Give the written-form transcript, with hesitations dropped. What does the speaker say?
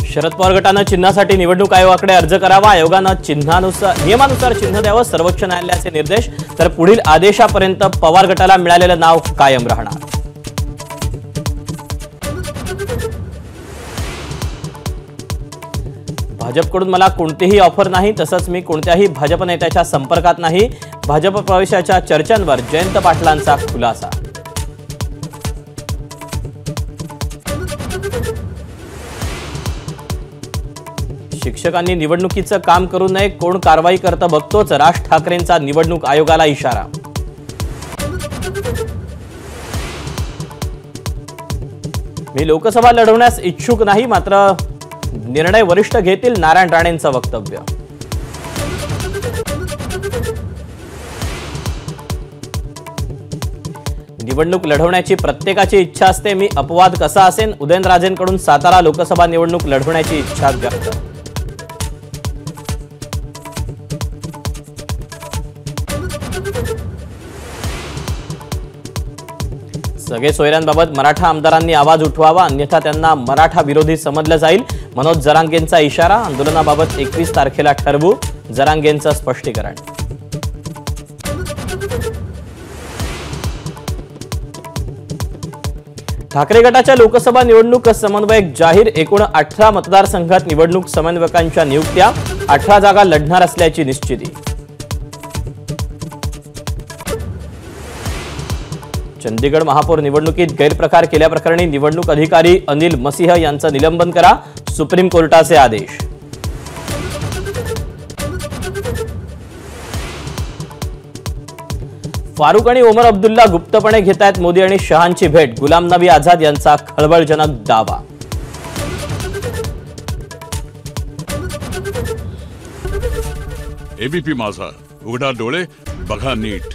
शरद पवार गटानं चिन्हासाठी निवडणूक आयोगाकडे अर्ज करावा। आयोगानं नियमानुसार चिन्ह द्यावं, सर्वोच्च न्यायालयाचे निर्देश। तर पुढील आदेशापर्यंत पवार गटाला मिळालेलं नाव कायम राहणार। भाजपकडून मला कोणतीही ऑफर नाही, तसंच मी कोणत्याही भाजप नेत्याच्या संपर्कात नाही। भाजप प्रवेशाच्या चर्चांवर जयंत पाटलांचा खुलासा। शिक्षकांनी निवडणुकीचं काम करू नये, कोण कारवाई करतं बघतोच। राज ठाकरेंचा निवडणूक आयोगाला इशारा। मी लोकसभा लढवण्यास इच्छुक नाही, मात्र निर्णय वरिष्ठ घेतील, नारायण राणेंचं वक्तव्य। निवडणूक लढवण्याची प्रत्येकाची इच्छा असते, मी अपवाद कसा असेन। उदयनराजेंकडून सातारा लोकसभा निवडणूक लढवण्याची इच्छा व्यक्त। सगळे सोयऱ्यांबाबत मराठा आमदारांनी आवाज उठवावा, अन्यथा त्यांना मराठा विरोधी समजलं जाईल। मनोज जरांगेंचा इशारा। आंदोलनाबाबत 21 तारखेला ठरवू, जरांगेंचं स्पष्टीकरण। ठाकरे गटाच्या लोकसभा निवडणूक समन्वयक जाहीर। एकूण 18 मतदारसंघात निवडणूक समन्वयकांच्या नियुक्त्या, 18 जागा लढणार असल्याची निश्चिती। चंदीगड महापौर निवडणुकीत गैरप्रकार केल्याप्रकरणी निवडणूक अधिकारी अनिल मसीह यांचं निलंबन करा, सुप्रीम कोर्टाचे आदेश। फारुक आणि ओमर अब्दुल्ला गुप्तपणे घेतायत मोदी आणि शहांची भेट, गुलाम नबी आझाद यांचा खळबळजनक दावा। एबीपी माझा, उघडा डोळे बघा नीट।